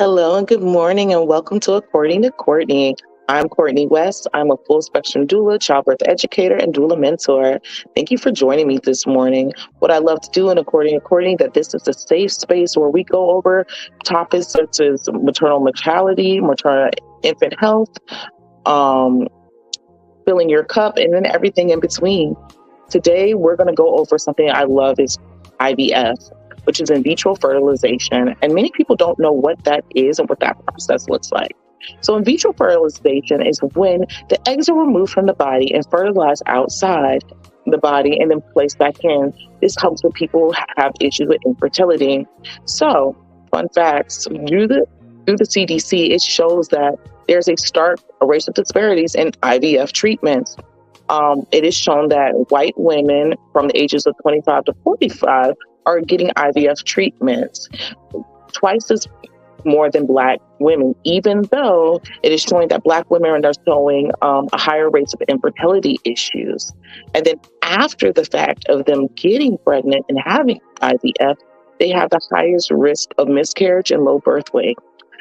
Hello and good morning, and welcome to According to Courtney. I'm Courtney West. I'm a full spectrum doula, childbirth educator, and doula mentor. Thank you for joining me this morning. What I love to do in According to Courtney, that this is a safe space where we go over topics such as maternal mortality, maternal infant health, um, filling your cup, and then everything in between. Today, we're going to go over something I love is IVF, which is in vitro fertilization. And many people don't know what that is and what that process looks like. So in vitro fertilization is when the eggs are removed from the body and fertilized outside the body and then placed back in. This helps when people have issues with infertility. So, fun facts, through the CDC, it shows that there's a stark racial disparities in IVF treatments. It is shown that white women from the ages of 25 to 45 are getting IVF treatments twice as more than Black women, even though it is showing that Black women are showing a higher rates of infertility issues. And then after the fact of them getting pregnant and having IVF, they have the highest risk of miscarriage and low birth weight.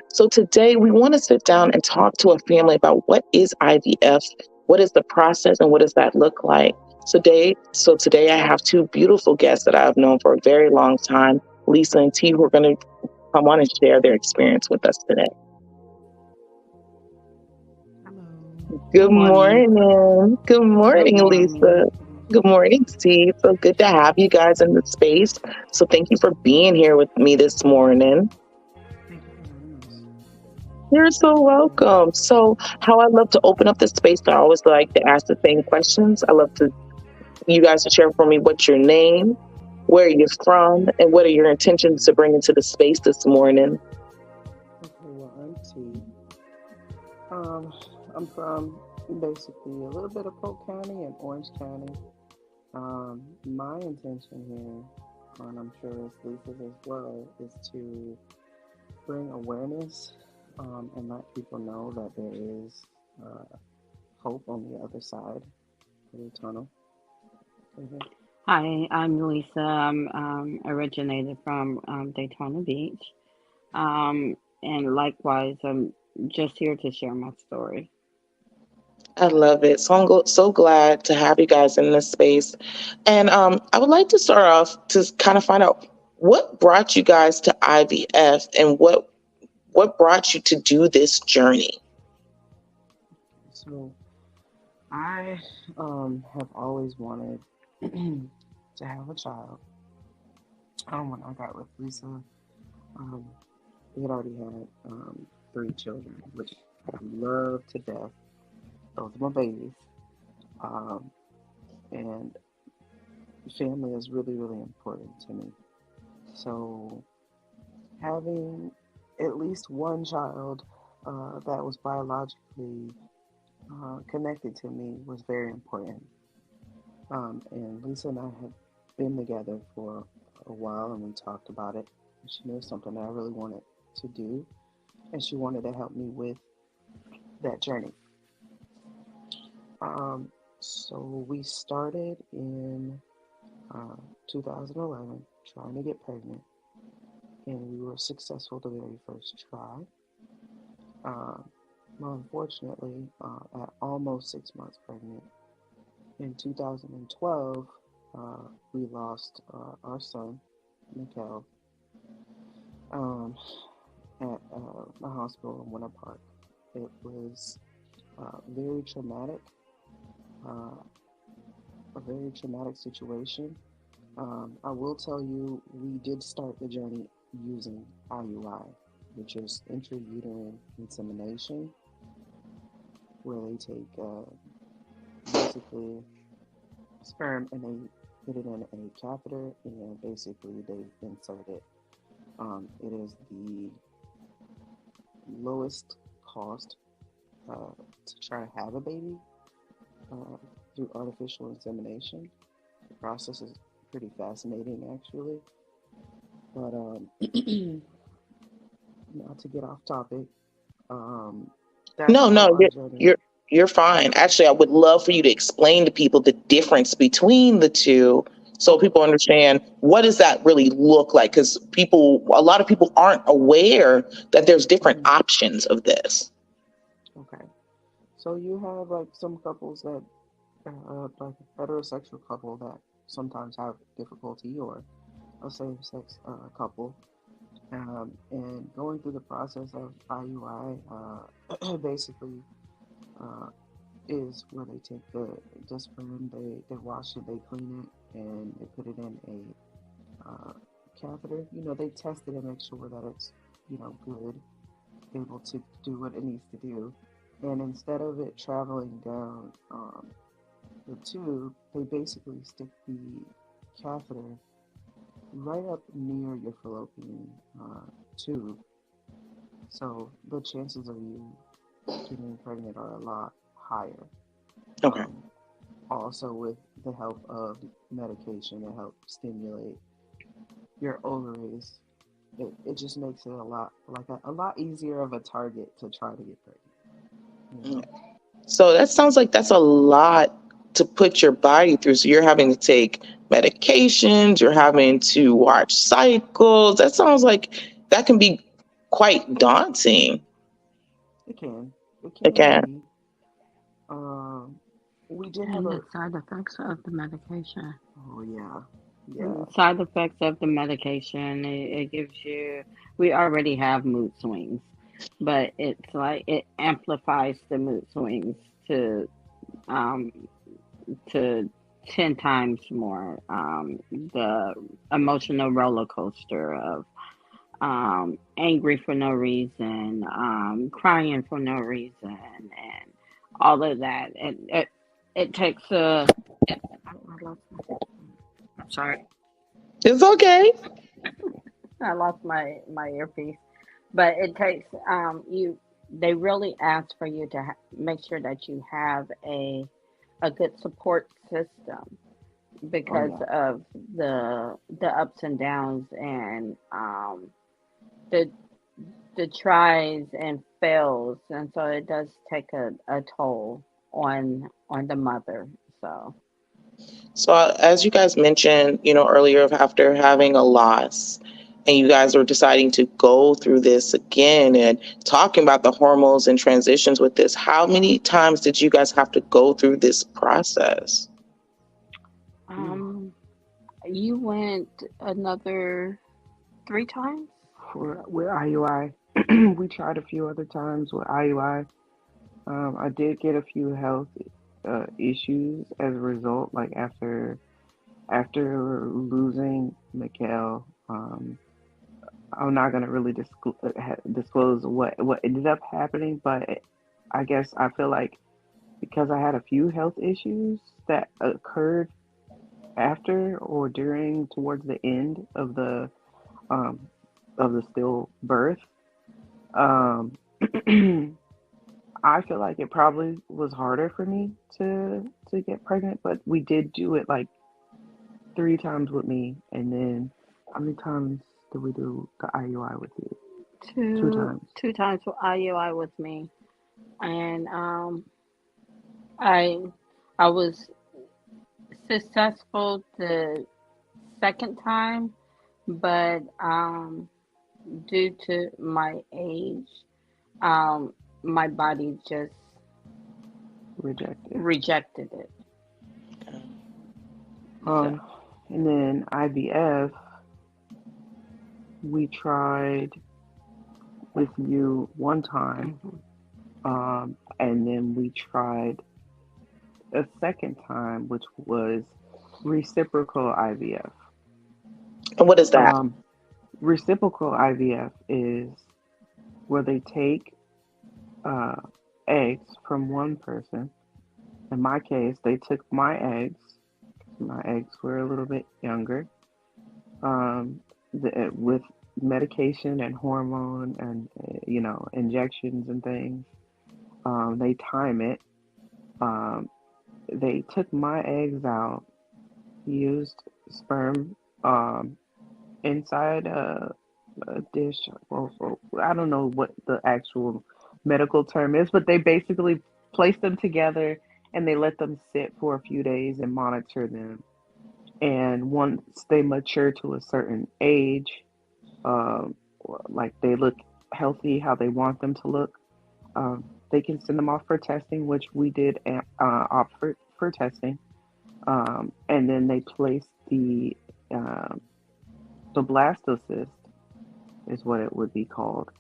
So today we want to sit down and talk to a family about what is IVF, what is the process, and what does that look like. So today I have two beautiful guests that I've known for a very long time, Lisa and T, who are going to come on and share their experience with us today. Hello. Good Good morning. morning. Good Good morning, morning. Lisa. Good morning, T. So good to have you guys in the space. So thank you for being here with me this morning. Thank you for having us. You're so welcome. So, how I love to open up the space, I always like to ask the same questions. I love to you guys to share for me what's your name, where you're from, and what are your intentions to bring into the space this morning. Okay, well, I'm T. Um, I'm from basically a little bit of Polk County and Orange County. My intention here, and I'm sure it's Lisa's as well, is to bring awareness and let people know that there is uh, hope on the other side of the tunnel. Mhm. Hi, I'm Lisa. I'm originated from Daytona Beach. And likewise, I'm just here to share my story. I love it. So so glad to have you guys in this space. And I would like to start off to kind of find out what brought you guys to IVF and what brought you to do this journey. So I have always wanted to have a child. When I got with Lisa, um, we had already had three children, which I love to death. Those are my babies. Um, and family is really, really important to me. So having at least one child that was biologically connected to me was very important. And Lisa and I had been together for a while and we talked about it. She knew something that I really wanted to do, and she wanted to help me with that journey. Um, so we started in uh, 2011 trying to get pregnant, and we were successful the very first try. Um, well, unfortunately, at almost 6 months pregnant, in 2012, we lost our son, Mikkel, um, at a hospital in Winter Park. It was very traumatic, uh, a very traumatic situation. I will tell you, we did start the journey using IUI, which is intrauterine insemination, where they take basically sperm and they put it in a catheter and basically they insert it. It is the lowest cost to try to have a baby uh, through artificial insemination. The process is pretty fascinating, actually. But not to get off topic, um, that's No, how no, our journey. you're fine. Actually, I would love for you to explain to people the difference between the two so people understand what does that really look like? Because a lot of people aren't aware that there's different Hmm. options of this. Okay. So you have like some couples that, like a heterosexual couple that sometimes have difficulty, or a same-sex couple, and going through the process of IUI, basically uh, is where they take the sperm, they wash it, they clean it, and they put it in a catheter. They test it and make sure that it's good, able to do what it needs to do. And instead of it traveling down the tube, they basically stick the catheter right up near your fallopian tube. So the chances of you getting pregnant are a lot higher. Okay. Um, Also, with the help of medication to help stimulate your ovaries, it just makes it a lot like a lot easier of a target to try to get pregnant. So that sounds like that's a lot to put your body through. So you're having to take medications, you're having to watch cycles. That sounds like that can be quite daunting. It can, it can Again, be. Um, we did have And a. the side effects of the medication. Oh yeah, And yeah, the side effects of the medication, it gives you, we already have mood swings, but it's like it amplifies the mood swings um, to 10 times more. The emotional roller coaster of angry for no reason, crying for no reason, and all of that. And it takes a. I lost I'm sorry. it's okay. I lost my earpiece. But it takes you. They really ask for you to make sure that you have a good support system oh because yeah. of the ups and downs and the the tries and fails, and so it does take a toll on the mother. So So as you guys mentioned, earlier of after having a loss and you guys are deciding to go through this again and talking about the hormones and transitions with this, how many times did you guys have to go through this process? Mm. um, you went another 3 times. For with IUI, we tried a few other times with IUI. I did get a few health issues as a result, like after losing Mikhail. I'm not gonna really disclose what ended up happening, but I guess I feel like because I had a few health issues that occurred after or during towards the end um, of the still birth, um, I feel like it probably was harder for me to get pregnant, but we did do it like 3 times with me, and then how many times did we do the IUI with you? Two two times. two times for IUI with me, and I I was successful the second time, but due to my age, my body just Rejected. rejected it. So Um, and then IVF, we tried with you one time, mhm. and then we tried a second time, which was reciprocal IVF. And what is that? Um, Reciprocal IVF is where they take uh, eggs from one person. In my case, they took my eggs. My eggs were a little bit younger. With medication and hormone and injections and things. They time it. Um, they took my eggs out, used sperm inside a dish. Or I don't know what the actual medical term is, but they basically placed them together and they let them sit for a few days and monitor them. And once they mature to a certain age, um, like they look healthy, how they want them to look, they can send them off for testing, which we did opt for testing. And then they place um, the blastocyst, is what it would be called,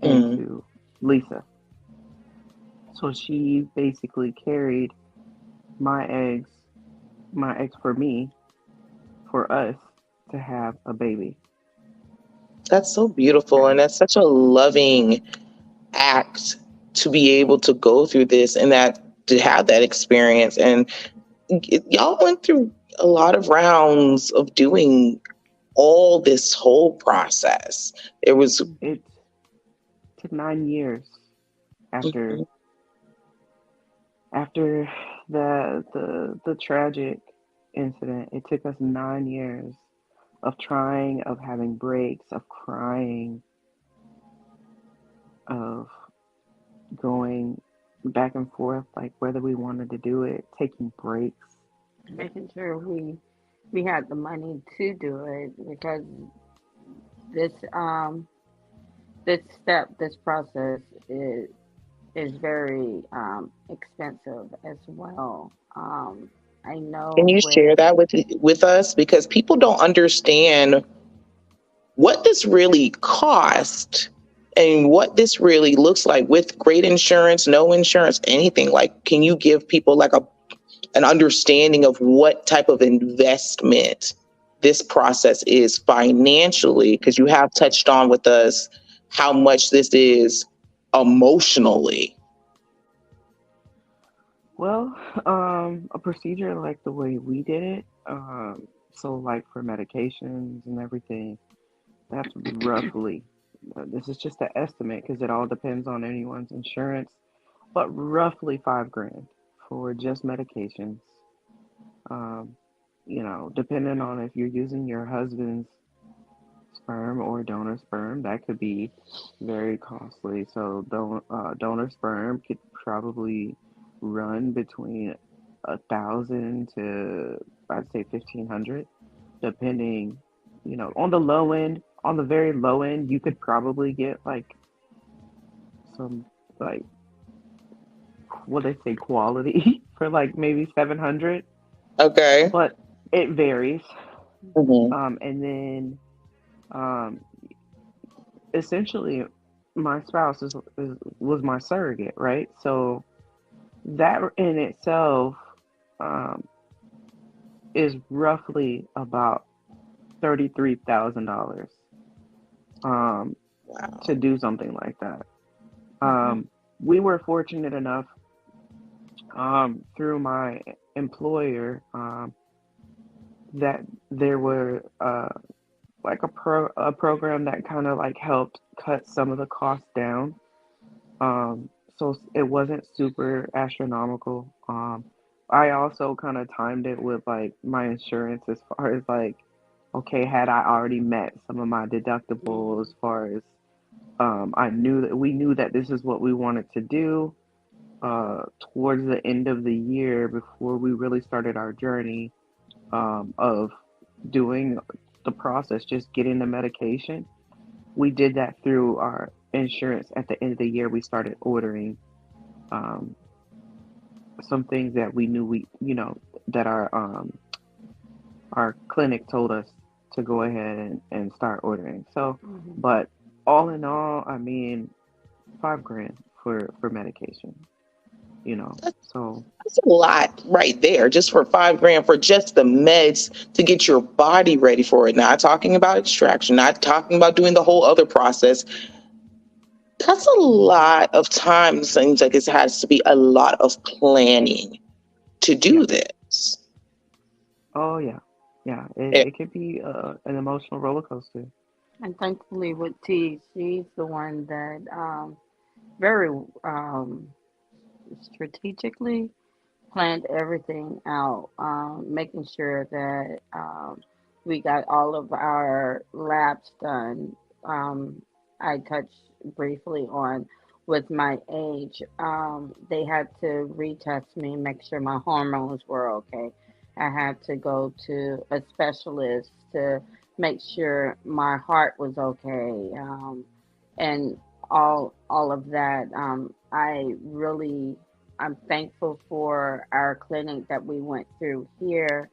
Mm. into Lisa. So she basically carried my eggs, my eggs for me, for us to have a baby. That's so beautiful. And that's such a loving act to be able to go through this and that to have that experience. And y'all went through a lot of rounds of doing all this whole process. It was It took 9 years after Mhm. after the tragic incident. It took us 9 years of trying, of having breaks, of crying, of going back and forth, like whether we wanted to do it, taking breaks. Making sure we had the money to do it because this this process is very expensive as well. I Can know you with share that with us? Because people don't understand what this really cost and what this really looks like with great insurance, no insurance, anything. Like, can you give people like an understanding of what type of investment this process is financially? Because you have touched on with us how much this is emotionally. Well, a procedure like the way we did it, so like for medications and everything, that's roughly, this is just an estimate because it all depends on anyone's insurance, but roughly 5 grand for just medications. Um, depending on if you're using your husband's sperm or donor sperm, that could be very costly. So, donor sperm could probably run between 1,000 to, I'd say, 1,500, depending, on the low end. On the very low end, you could probably get like some, like, what they say, quality for like maybe 700, Okay. but it varies. Hmm. And then, um, essentially, my spouse was my surrogate, right? So that in itself, um, is roughly about $33,000, um, to Wow. do something like that. mhm, Um, we were fortunate enough, through my employer, that there were, like a program that kind of like helped cut some of the costs down. So it wasn't super astronomical. I also kind of timed it with like my insurance as far as like, okay, had I already met some of my deductibles, as mhm. far as, I knew that we knew that this is what we wanted to do. Towards the end of the year, before we really started our journey, of doing the process, just getting the medication, we did that through our insurance. At the end of the year, we started ordering, um, some things that we knew that our clinic told us to go ahead and start ordering. So, Mhm. but all in all, I mean, 5 grand for medication, So That's a lot right there, just for 5 grand for just the meds to get your body ready for it. Not talking about extraction, not talking about doing the whole other process. That's a Mhm. lot of time. It seems like it has to be a lot of planning to yeah, do this. oh yeah, yeah. Eh, It could be, an emotional roller coaster. And thankfully with T, she's the one that very strategically planned everything out, making sure that we got all of our labs done. I touched briefly on with my age. They had to retest me, make sure my hormones were okay. I had to go to a specialist to make sure my heart was okay, and all of that. I'm thankful for our clinic that we went through here,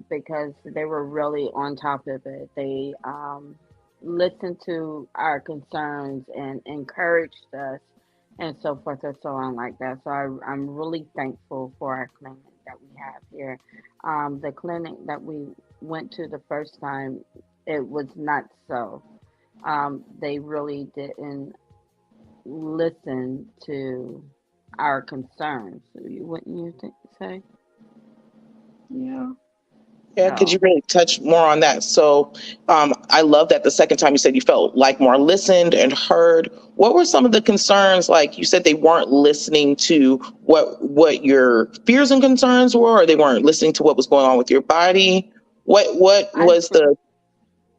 because they were really on top of it. They listened to our concerns and encouraged us, and so forth and so on like that. So I'm really thankful for our clinic that we have here. The clinic that we went to the first time, it was not so. They really didn't listen to our concerns. Wouldn't you say? Yeah. Yeah, could you So really touch more on that? So, I love that the second time you said you felt like more listened and heard. What were some of the concerns? Like you said, they weren't listening to what your fears and concerns were, or they weren't listening to what was going on with your body. What I was the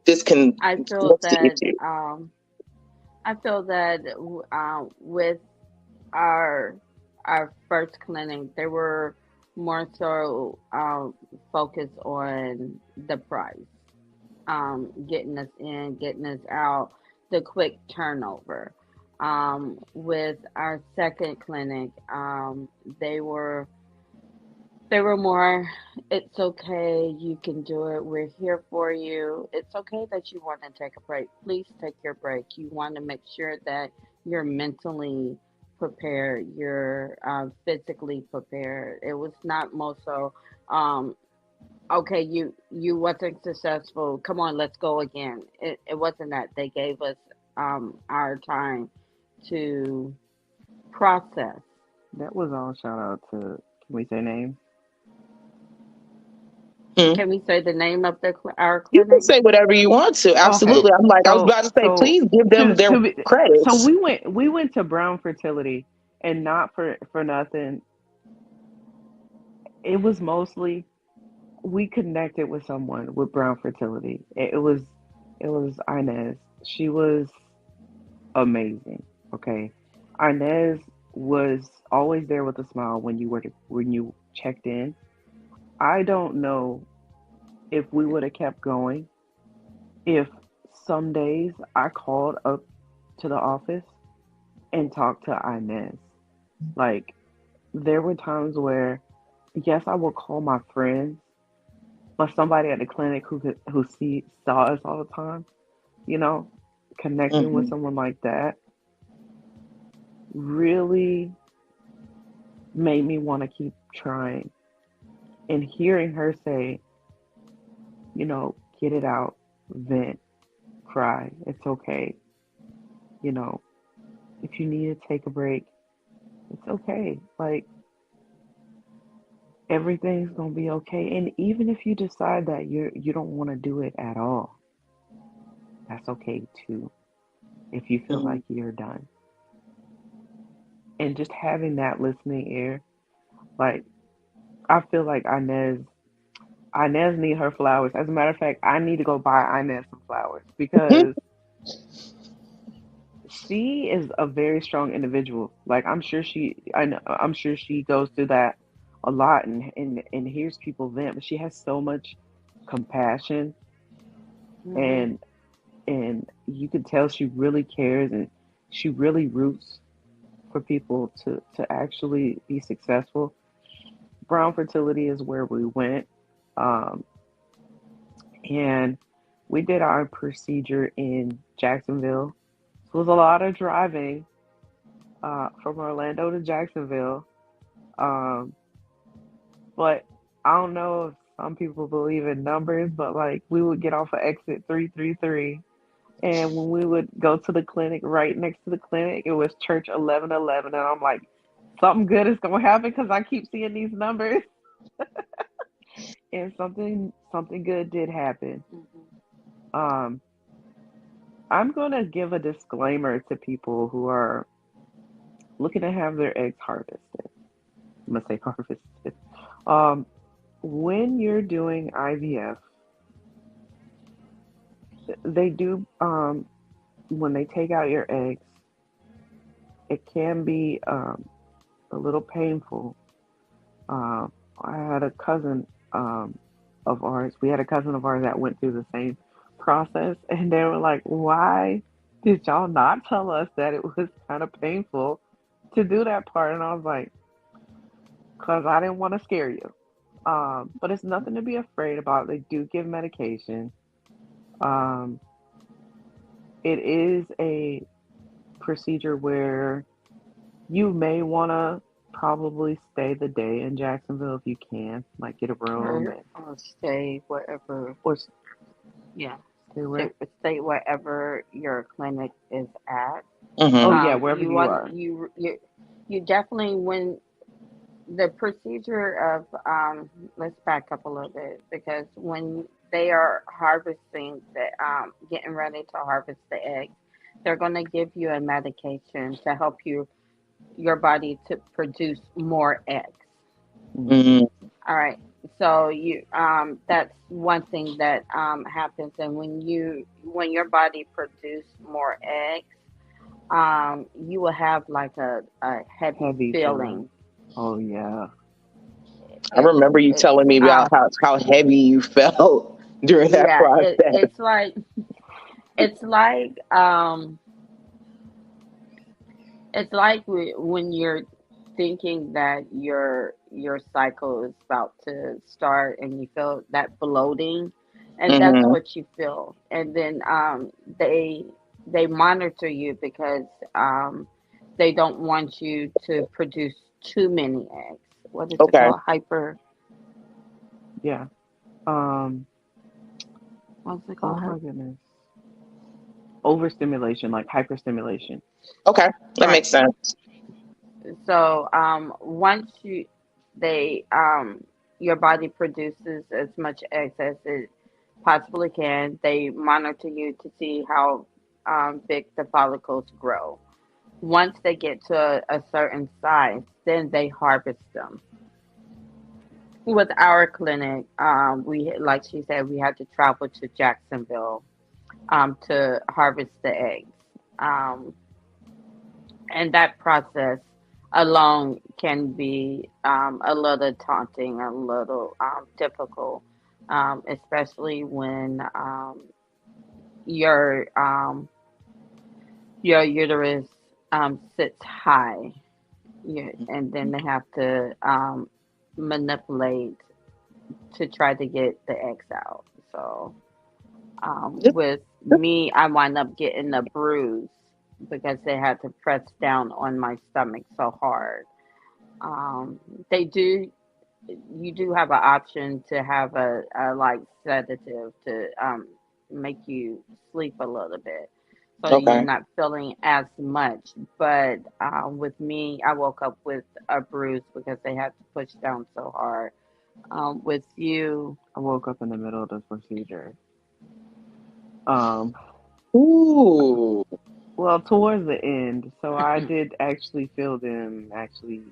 discon? I feel What's the that issue? with our our first clinic, they were more so focused on the price, getting us in, getting us out, the quick turnover. With our second clinic, they were they were more, it's okay, you can do it, we're here for you. It's okay that you want to take a break. Please take your break. You want to make sure that you're mentally prepared, you're physically prepared. It was not more so, um, okay, you wasn't successful. Come on, let's go again. It wasn't that. They gave us our time to process. That was all shout out to, can we say names? Hmm. Can we say the name of our You can clinic? say whatever you want to. Okay. Absolutely. I was So about to say, so please give them their to be, so credits. we went to Brown Fertility, and not for nothing. It was mostly we connected with someone with Brown Fertility. It was Inez. She was amazing. Okay. Inez was always there with a smile when you checked in. I don't know if we would have kept going if some days I called up to the office and talked to Inez. Like, there were times where, yes, I would call my friends, but somebody at the clinic who saw us all the time, you know, connecting with Hmm. someone like that really made me want to keep trying. And hearing her say, get it out, vent, cry, it's okay. You know, if you need to take a break, it's okay. Like, everything's gonna be okay. And even if you decide that you don't want to do it at all, that's okay too. If you feel Hmm. like you're done, and just having that listening ear, like, I feel like Inez need her flowers. As a matter of fact, I need to go buy Inez some flowers because she is a very strong individual. Like, I'm sure she goes through that a lot and hears people vent, but she has so much compassion, Hmm. and you can tell she really cares, and she really roots for people to actually be successful. Brown Fertility is where we went, um, and we did our procedure in Jacksonville. So it was a lot of driving from Orlando to Jacksonville. Um, but I don't know if some people believe in numbers, but like, we would get off of exit 333. And when we would go to the clinic, right next to the clinic, it was church 1111. And I'm like, something good is going to happen because I keep seeing these numbers. And something good did happen. Hmm. Um, I'm going to give a disclaimer to people who are looking to have their eggs harvested. I'm going to say harvested. Um, when you're doing IVF, they do, when they take out your eggs, it can be a little painful. I had a cousin of ours. We had a cousin of ours that went through the same process, and they were like, "Why did y'all not tell us that it was kind of painful to do that part?" And I was like, "Cause I didn't want to scare you." But it's nothing to be afraid about. They do give medication. Um, it is a procedure where you may want to probably stay the day in Jacksonville if you can, like get a room or stay wherever. or Yeah, stay stay, where. stay wherever your clinic is at. Oh Mm-hmm. yeah, wherever You you want are. you definitely when the procedure of let's back up a little bit because when they are harvesting the getting ready to harvest the eggs, they're going to give you a medication to help your body to produce more eggs. Hmm. Mm-hmm. All right. So you that's one thing that happens, and when your body produce more eggs, you will have like a heavy Heavy feeling. feeling. Oh yeah. I remember you It's telling me about how heavy you felt during that yeah, process. it's like it's like when you're thinking that your cycle is about to start and you feel that bloating, and that's Mm-hmm. what you feel. And then they monitor you because they don't want you to produce too many eggs. What is it Okay. called? Hyper. Yeah. Um. What's it Oh called? my goodness. Overstimulation, like hyperstimulation. Okay. That Right. makes sense. So once they your body produces as much eggs as it possibly can. They monitor you to see how big the follicles grow. Once they get to a certain size, then they harvest them. With our clinic, we like she said, we had to travel to Jacksonville to harvest the eggs. Um, and that process alone can be a little taunting, a little difficult, especially when your your uterus sits high, and then they have to manipulate to try to get the eggs out. So Just- with me, I wind up getting a bruise because they had to press down on my stomach so hard. Um, they do. You do have an option to have a like sedative to make you sleep a little bit, so you're Okay. not feeling as much. But with me, I woke up with a bruise because they had to push down so hard. With you, I woke up in the middle of the procedure. Um. Ooh. Well, towards the end, so I did actually feel them actually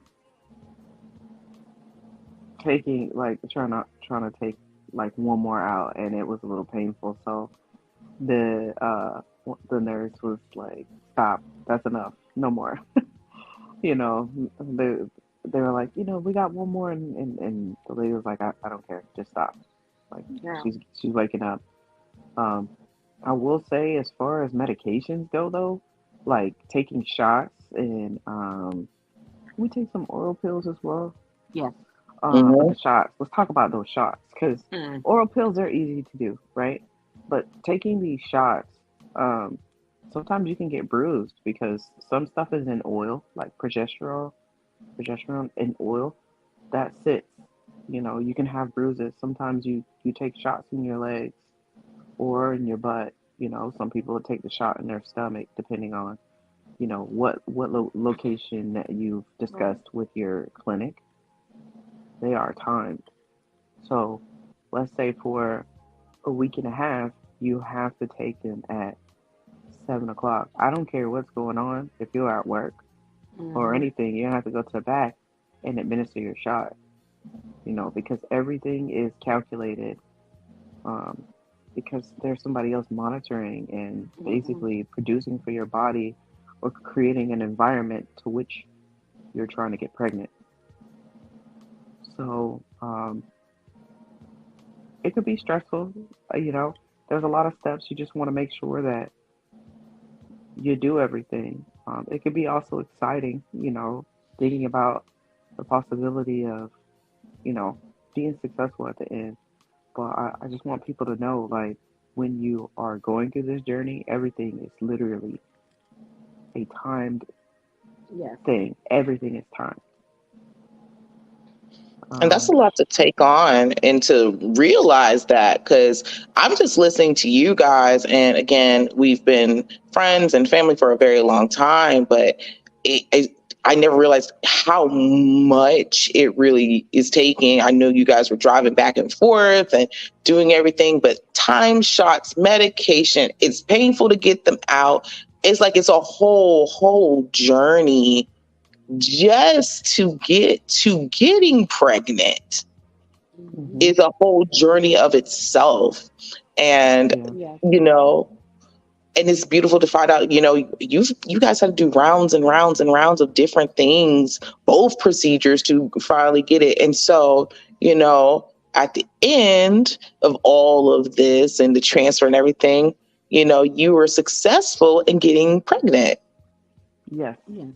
taking like trying to take like one more out, and it was a little painful. So the nurse was like, "Stop, that's enough, no more." you know, they were like, "We got one more," and the lady was like, "I don't care, just stop." Like yeah, she's waking up. Um, I will say, as far as medications go, though, like taking shots and we take some oral pills as well. yes, But Mm-hmm. the shots, let's talk about those shots because mm, oral pills are easy to do, right? But taking these shots, um, sometimes you can get bruised because some stuff is in oil, like progesterone in oil that sits. You can have bruises. Sometimes you take shots in your legs or in your butt. Some people will take the shot in their stomach, depending on what location that you've right, discussed with your clinic. They are timed. So let's say for a week and a half, you have to take them at 7 o'clock. I don't care what's going on. If you're at work or hmm, anything, you have to go to the back and administer your shot. Because everything is calculated. Um, because there's somebody else monitoring and hmm, basically producing for your body or creating an environment to which you're trying to get pregnant. So it could be stressful. There's a lot of steps. You just want to make sure that you do everything. It could be also exciting, thinking about the possibility of, you know, being successful at the end. But I just want people to know, like, when you are going through this journey, everything is literally a timed Yes. thing. Everything is timed. And that's a Um, lot to take on and to realize that, because I'm just listening to you guys. And again, we've been friends and family for a very long time, but I never realized how much it really is taking. I know you guys were driving back and forth and doing everything, but time shots, medication, it's painful to get them out. It's like it's a whole journey just to get to getting pregnant Hmm. hmm is a whole journey of itself. And, yeah, Yes. you know, and it's beautiful to find out, you guys had to do rounds and rounds and rounds of different things, both procedures to finally get it. And so, at the end of all of this and the transfer and everything, you were successful in getting pregnant. yes, Yes.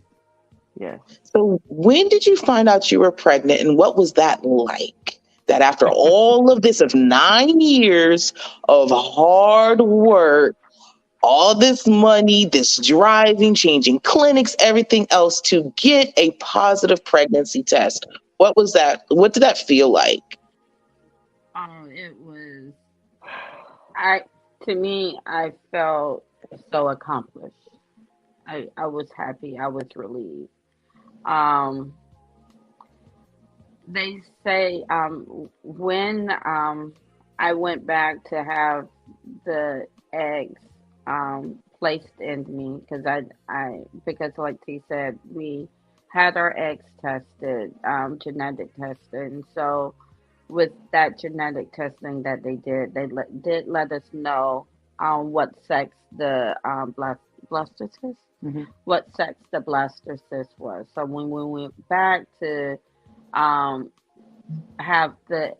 yes. So when did you find out you were pregnant, and what was that like? That after all of this of 9 years of hard work, all this money, this driving, changing clinics, everything else to get a positive pregnancy test. What was that? What did that feel like? It was I to me I felt so accomplished. I was happy. I was relieved. Um they say when I went back to have the eggs placed in me because like T said we had our eggs tested, genetic tested. So with that genetic testing that they did, did let us know what sex the blastocyst, hmm what sex the blastocyst was. So when we went back to um, have the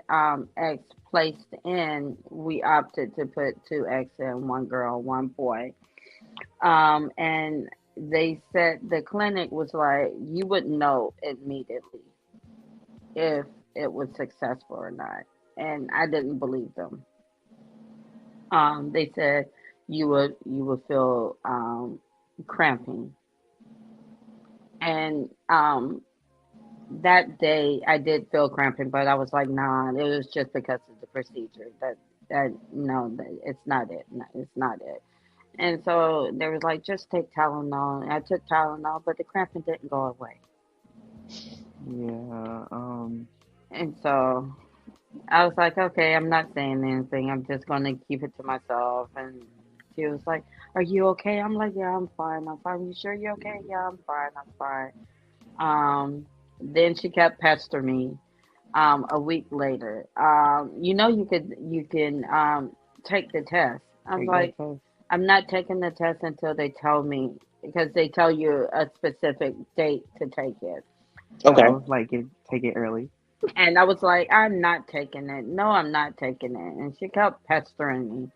eggs placed in, we opted to put two eggs in, one girl, one boy. And they said the clinic was like, you would know immediately if it was successful or not. And I didn't believe them. They said you would feel cramping, and that day I did feel cramping, but I was like, nah, it was just because of the procedure. That no, it's not it. No, it's not it. And so they was like, just take Tylenol. And I took Tylenol, but the cramping didn't go away. Yeah. And so I was like, okay, I'm not saying anything. I'm just gonna keep it to myself. And she was like, "Are you okay?" I'm like, "Yeah, I'm fine. I'm fine. You sure you're okay?" "Yeah, I'm fine. I'm fine." Then she kept pestering me. A week later, you can take the test. I was Take that like, test. I'm not taking the test until they tell me, because they tell you a specific date to take it. Okay. So, like, take it early. And I was like, I'm not taking it. No, I'm not taking it. And she kept pestering me.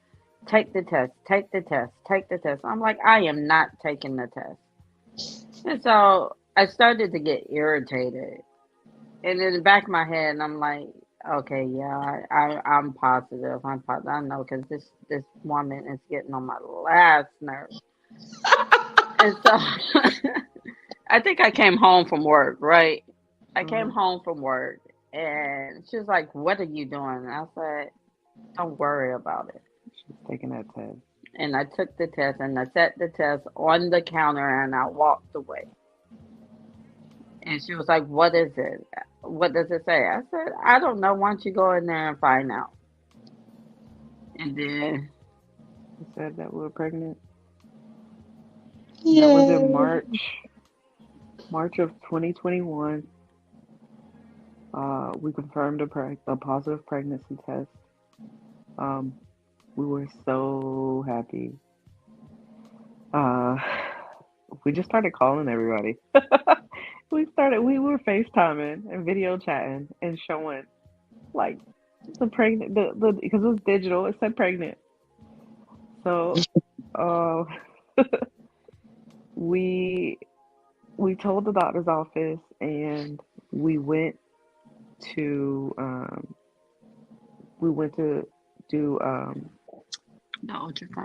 Take the test, take the test, take the test. I'm like, I am not taking the test. And so I started to get irritated. And in the back of my head, I'm like, okay, yeah, I'm positive. I'm positive. I know, because this woman is getting on my last nerve. And so I think I came home from work, right? I came hmm home from work, and she was like, "What are you doing?" And I said, "Don't worry about it." She's taking that test. And I took the test, and I set the test on the counter, and I walked away. And she was like, "What is it? What does it say?" I said, "I don't know. Why don't you go in there and find out?" And then, They said that we were pregnant. That was in Yay. March of 2021. We confirmed a positive pregnancy test. Um, we were so happy. Uh, we just started calling everybody. We were FaceTiming and video chatting and showing like the pregnant, the because it was digital, it said pregnant. So, uh, we we told the doctor's office and we went to we went to do The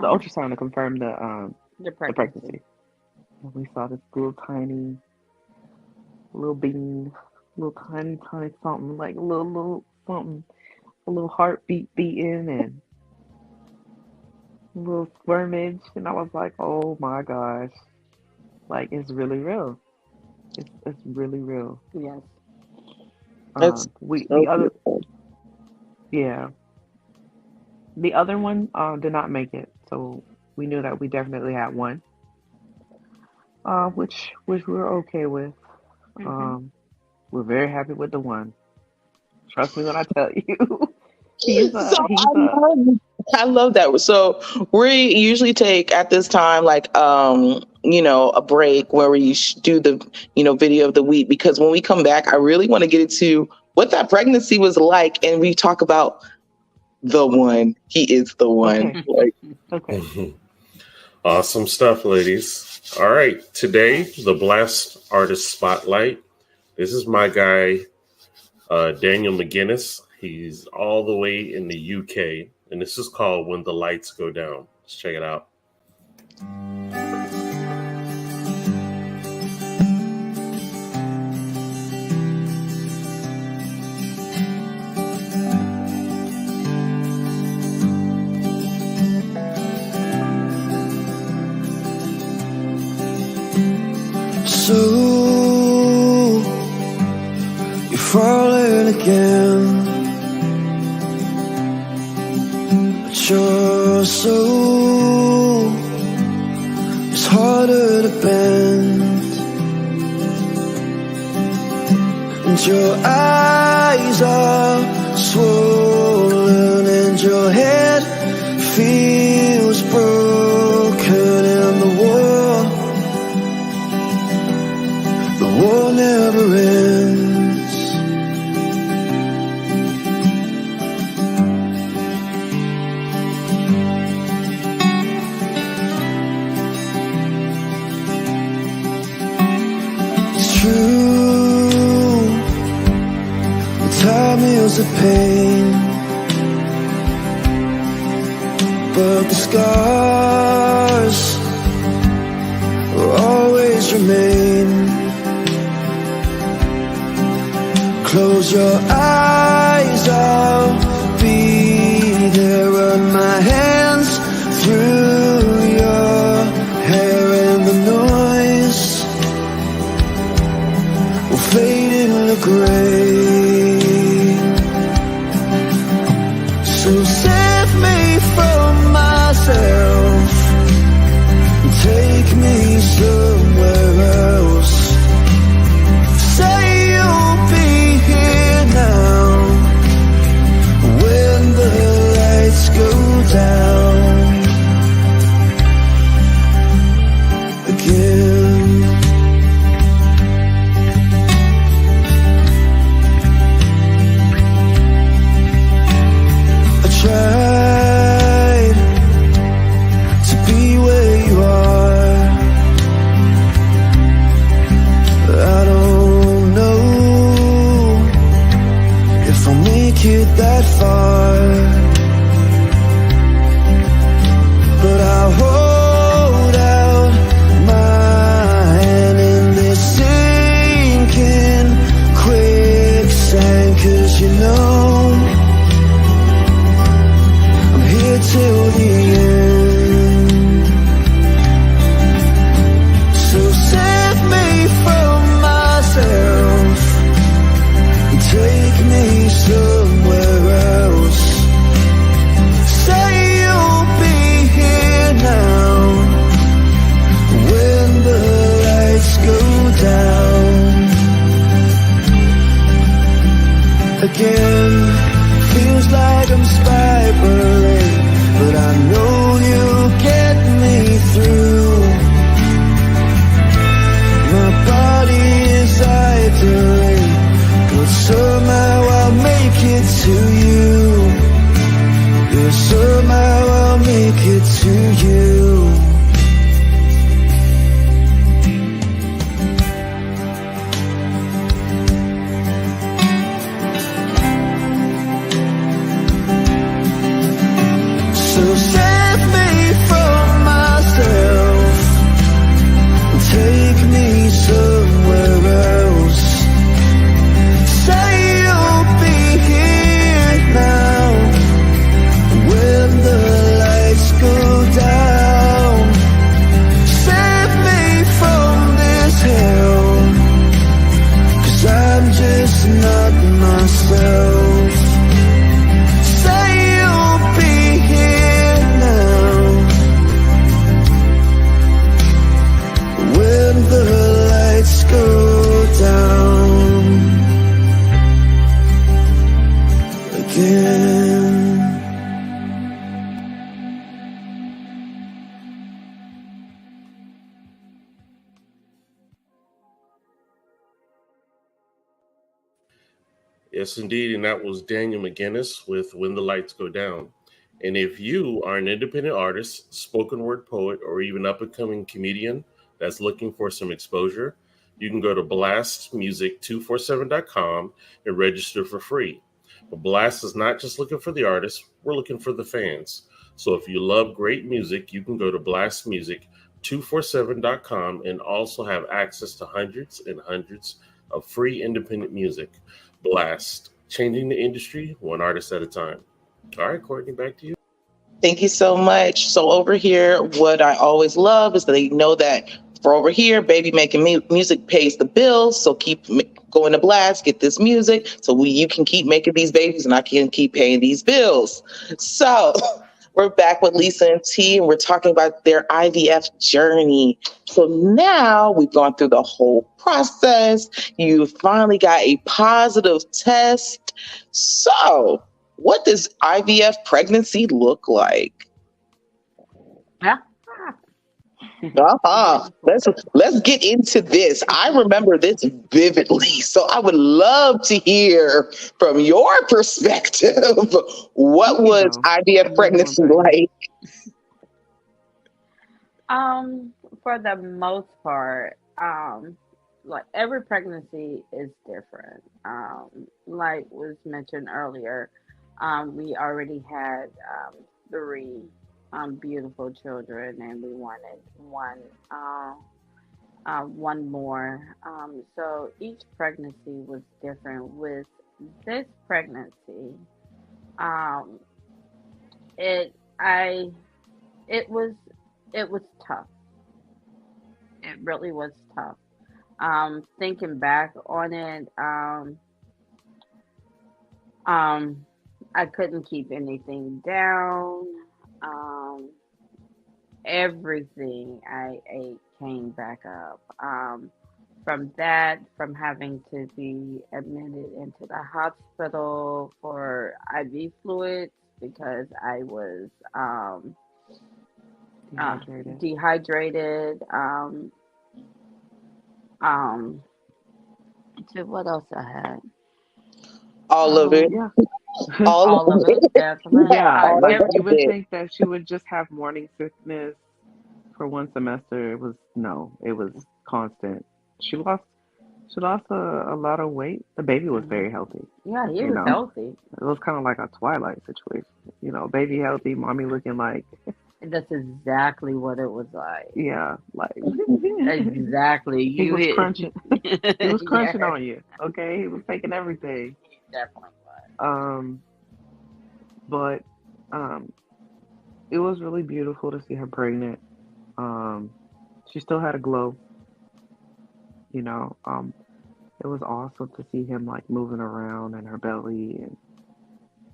the ultrasound. ultrasound to confirm The the pregnancy. pregnancy. And we saw this little tiny little bean, little tiny something like a little something, a little heartbeat beating and a little squirmage, and I was like, oh my gosh, like it's really real. It's really real. Yes. It's We so the other beautiful. yeah the other one did not make it, so we knew that we definitely had one, which we were okay with. Mm-hmm. Um, we're very happy with the one. Trust me when I tell you, he's So he's a I love that. So we usually take at this time like a break where we do the video of the week, because when we come back I really want to get into what that pregnancy was like, and we talk about the one. He is the one. okay, Like, okay. Awesome stuff, ladies. All right. Today, the Blast Artist Spotlight. This is my guy, Daniel McGuinness. He's all the way in the UK, and this is called When the Lights Go Down. Let's check it out. So you're falling again, but your soul is harder to bend, and your eyes are swollen, and your head feels broken, and the war never ends. It's true, the time heals the pain, but the scars will always remain. Close your eyes, I'll be there. Run my hands through your hair, and the noise will fade in the gray. So save me from myself and take me somewhere else. Say you'll be here now when the lights go down again. I tried to be where you are. I don't know if I'll make it that far, but I'll hold out my hand in this sinking quicksand, 'cause you know I'm here till the end. So save me from myself and take me somewhere else. Say you'll be here now when the lights go down again. Feels like I'm spiraling, but I know you'll get me through. My body is Yes, indeed. And that was Daniel McGinnis with When the Lights Go Down. And if you are an independent artist, spoken word poet, or even up and coming comedian that's looking for some exposure, you can go to blastmusic247.com and register for free. But Blast is not just looking for the artists, we're looking for the fans. So if you love great music, you can go to blastmusic247.com and also have access to hundreds and hundreds of free independent music. Blast, changing the industry one artist at a time. All right, Courtney, back to you. Thank you so much. So over here, what I always love is that they know that for over here, baby making music pays the bills. So keep going to Blast, get this music, so you can keep making these babies, and I can keep paying these bills. So we're back with Lisa and T, and we're talking about their IVF journey. So now we've gone through the whole process. You finally got a positive test. So what does IVF pregnancy look like? Yeah. Uh-huh. Beautiful. Let's get into this. I remember this vividly, so I would love to hear from your perspective. What Here you was go. IVF Give me one pregnancy second. like? For the most part, like every pregnancy is different. Like was mentioned earlier, we already had three beautiful children, and we wanted one more. So each pregnancy was different. With this pregnancy, um, it I it was it was tough. It really was tough. Thinking back on it, um, I couldn't keep anything down. Um, Everything I ate came back up. From that, from having to be admitted into the hospital for IV fluids because I was uh, Dehydrated. dehydrated. Um, to what else I had? All of it. Um, Yeah. All all of of it, it. definitely. Yeah, All like of you would it. think that she would just have morning sickness for one semester. It was no, it was constant. She lost she lost a lot of weight. The baby was Mhm. very healthy, Yeah, he you was know. healthy. It was kind of like a Twilight situation. Baby healthy, mommy looking like That's exactly what it was like. yeah, like Exactly. he You was hit. crunching. He was Yeah, crunching on you. Okay, he was taking everything. he definitely was. Um, but um, it was really beautiful to see her pregnant. Um, she still had a glow, you know. It was awesome to see him like moving around in her belly and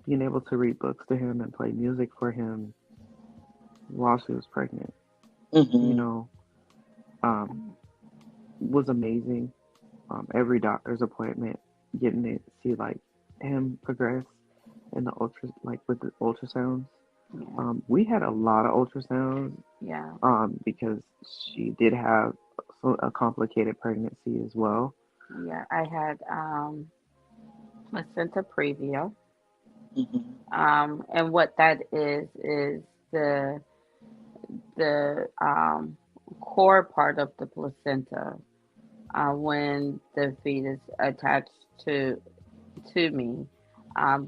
being able to read books to him and play music for him while she was pregnant. You Mm-hmm. know, um, was amazing. Every doctor's appointment, getting to see like him progress in the like with the ultrasounds. Yeah, We had a lot of ultrasounds yeah, because she did have a complicated pregnancy as well. yeah. I had placenta previa. Mm-hmm. And what that is the the core part of the placenta when the fetus attached to me,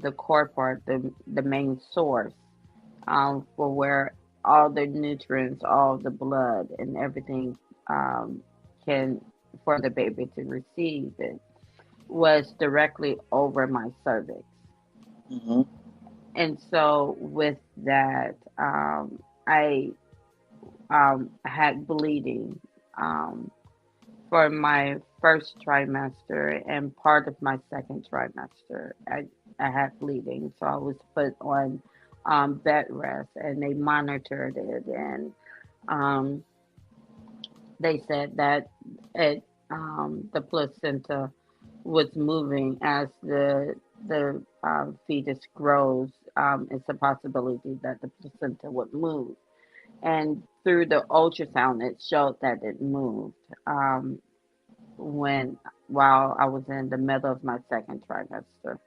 the core part, the main source for where all the nutrients, all the blood, and everything um, can for the baby to receive it was directly over my cervix. Mm-hmm. And so with that, I had bleeding um, for my first trimester and part of my second trimester. I had bleeding, so I was put on bed rest, and they monitored it, and um, they said that the placenta was moving as the fetus grows. It's a possibility that the placenta would move, and through the ultrasound, it showed that it moved. When while I was in the middle of my second trimester.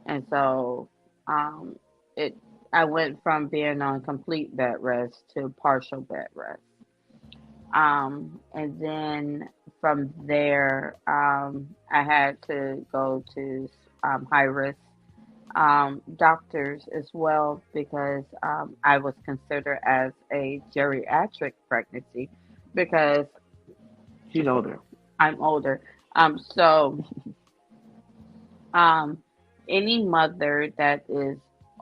And so um, it I went from being on complete bed rest to partial bed rest. And then from there, I had to go to high risk doctors as well because I was considered as a geriatric pregnancy because She's older. I'm older. So um, any mother that is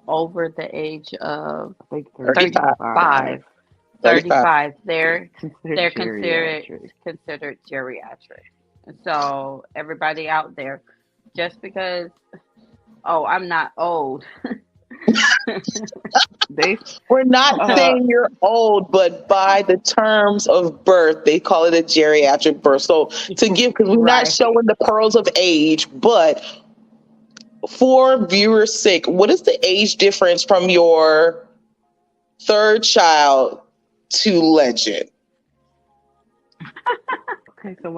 over the age of I think 35. 35. 35, 35. 35, Considered they're considered geriatric. considered geriatric. So everybody out there, just because I'm not old. They We're not uh saying you're old, but by the terms of birth, they call it a geriatric birth. So to give, because we're not Right. showing the pearls of age, but for viewers' sake, what is the age difference from your third child to Legend? okay, so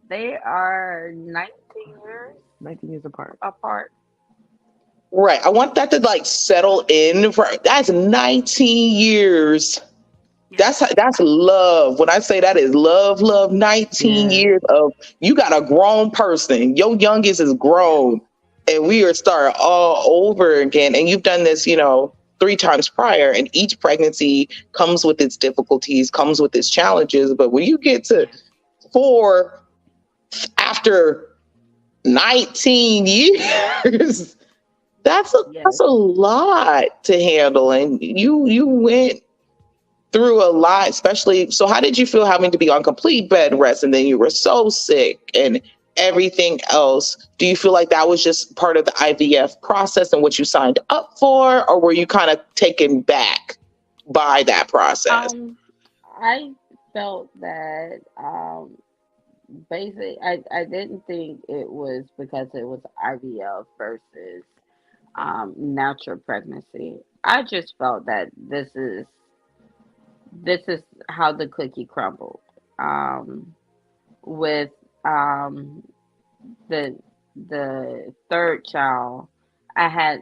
They are 19 years 19 years apart. apart. Right. I want that to like settle in. That's 19 years. Yes. That's love. When I say that is love, love, 19 Yeah. years of you got a grown person. Your youngest is Yes. grown. And we are starting all over again. And you've done this, three times prior. And each pregnancy comes with its difficulties, comes with its challenges. But when you get to Yes. four after 19 years, that's Yes. a lot to handle. And you went through a lot, especially. So how did you feel having to be on complete bed rest and then you were so sick and everything else? Do you feel like that was just part of the IVF process and what you signed up for, or were you kind of taken back by that process? Um, I felt that basically I didn't think it was because it was IVF versus natural pregnancy. I just felt that this is how the cookie crumbled. Um, with um the the third child, I had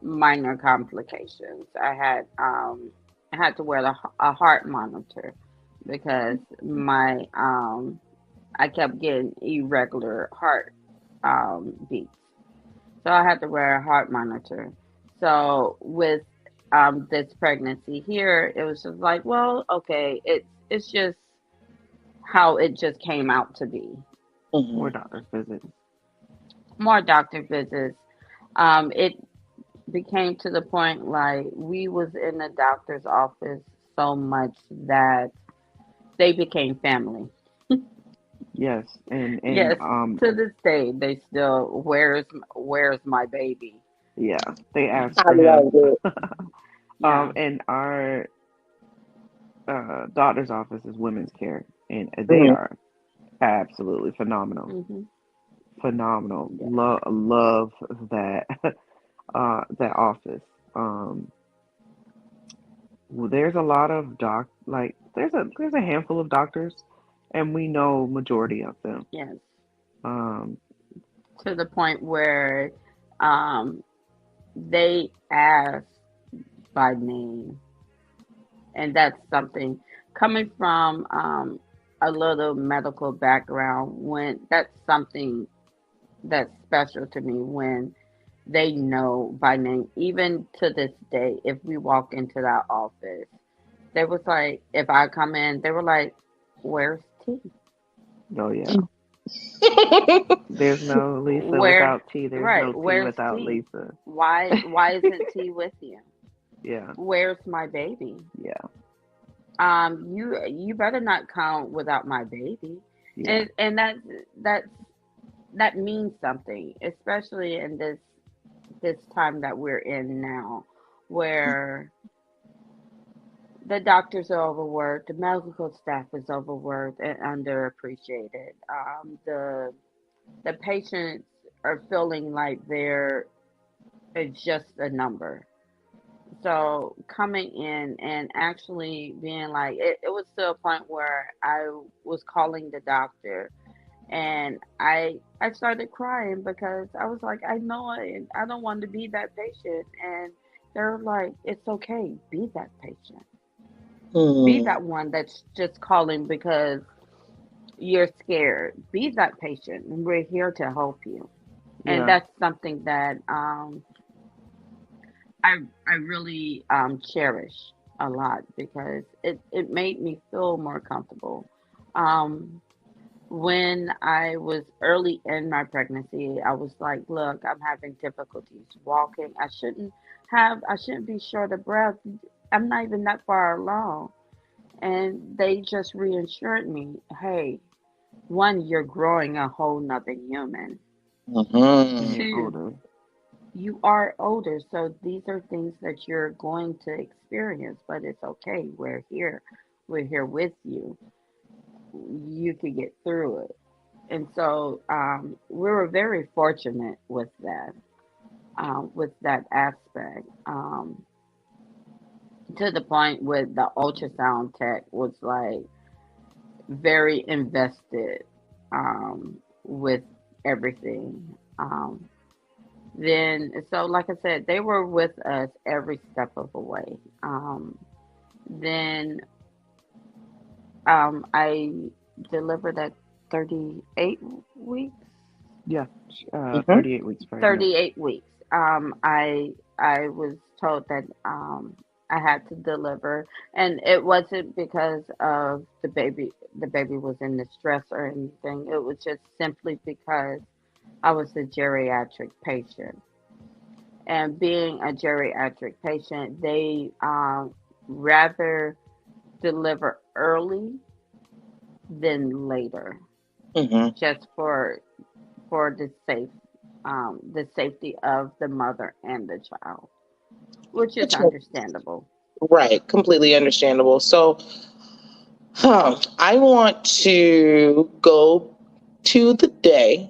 minor complications. I had to wear a heart monitor because my I kept getting irregular heart beats. So I had to wear a heart monitor. So with this pregnancy here, it was just like, well, okay, it's just how it just came out to be. More Mhm. doctor's visits. More doctor visits. It became to the point like we was in the doctor's office so much that they became family. Yes, and Yes, to this day they still where's my baby? yeah, they asked I for him. love it. Yeah. And our doctor's office is women's care, and they Mhm. are absolutely phenomenal. Mhm. Phenomenal. Yeah. Love that that office. Um, well, there's a lot of there's a handful of doctors, and we know majority of them. Yes. Um, To the point where um they ask by name, and that's something coming from a little medical background. When that's something that's special to me when they know by name. Even to this day, if we walk into that office, they was like, if I come in, they were like, "Where's T? oh yeah, there's no Lisa Where? without T. There's Right? no T Where's without T? Lisa. Why isn't T with you? Yeah, Where's my baby? yeah, You better not come without my baby." yeah. And that's that means something, especially in this time that we're in now, where the doctors are overworked, the medical staff is overworked and underappreciated. The patients are feeling like they're just a number. So coming in and actually being like, it was to a point where I was calling the doctor And I started crying because I was like, I know I don't want to be that patient. And they're like, it's okay, be that patient. Be Hmm. that one that's just calling because you're scared. Be that patient. And we're here to help you. And Yeah. that's something that I I really cherish a lot because it made me feel more comfortable. Um, when I was early in my pregnancy, I was like, look, I'm having difficulties walking. I shouldn't be short of breath. I'm not even that far along. And they just reassured me, hey, one, you're growing a whole nother human. And Hmm. you're Two, older. you are older, so these are things that you're going to experience, but it's okay. We're here. We're here with you. You can get through it. And so we were very fortunate with that aspect, to the point where the ultrasound tech was like very invested with everything. Then, so like I said, they were with us every step of the way. Then I delivered at 38 weeks. Yeah. Hmm. 38 weeks pregnant. 38 weeks. I was told that I had to deliver, and it wasn't because of the baby was in distress or anything. It was just simply because I was a geriatric patient, and being a geriatric patient, they rather deliver early than later, Hmm. just for the safety of the mother and the child, which is Which makes understandable. right, completely understandable. So, I want to go to the day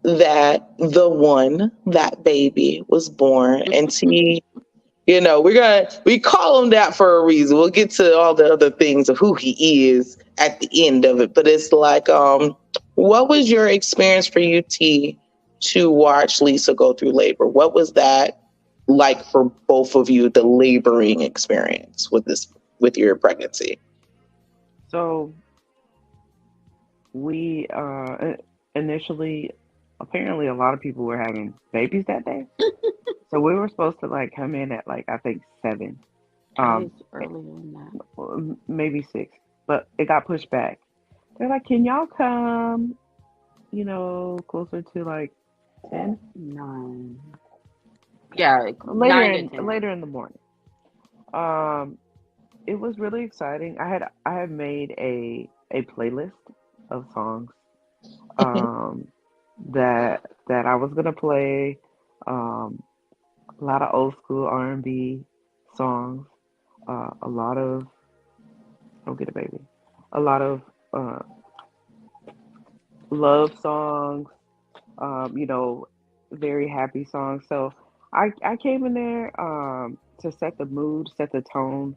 that the one that baby was born and see. We call him that for a reason. We'll get to all the other things of who he is at the end of it. But it's like, what was your experience for UT to watch Lisa go through labor? What was that like for both of you, the laboring experience with your pregnancy? So we initially, apparently, a lot of people were having babies that day. So we were supposed to like come in at like I think 7, um, It's earlier than that. maybe 6, but it got pushed back. They're like, "Can y'all come? Closer to like 10, 9. Yeah, later 9 to in later 10. in the morning." Um, it was really exciting. I had made a playlist of songs um that I was gonna play. Um, a lot of old school R&B songs. A lot of don't get a baby. A lot of uh, love songs. You know, very happy songs. So I came in there to set the mood, set the tone.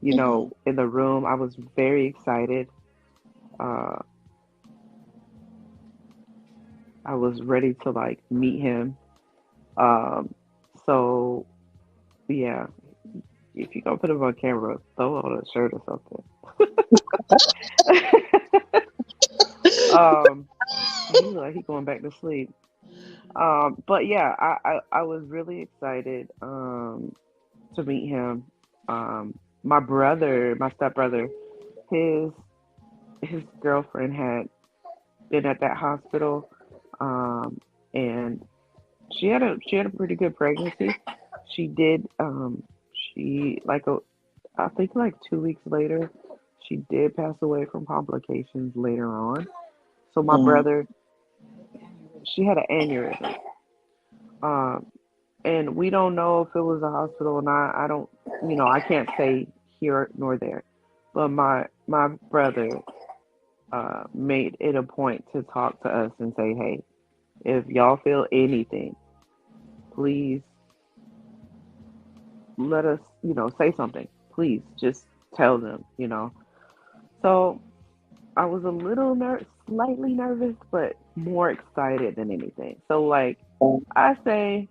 Hmm. In the room, I was very excited. Uh, I was ready to like meet him. Um, so yeah, if you gonna put him on camera, throw on a shirt or something. um, he look like he going back to sleep. But yeah, I was really excited to meet him. My brother, my stepbrother, his his girlfriend had been at that hospital, and she had a pretty good pregnancy. She did she like a I think like 2 weeks later, she did pass away from complications later on. So my Hmm. brother, she had an aneurysm. Um, and we don't know if it was a hospital or not. I don't, I can't say here nor there. But my brother made it a point to talk to us and say, hey, if y'all feel anything, please let us, say something. Please just tell them. So I was a little slightly nervous, but more excited than anything. So like I say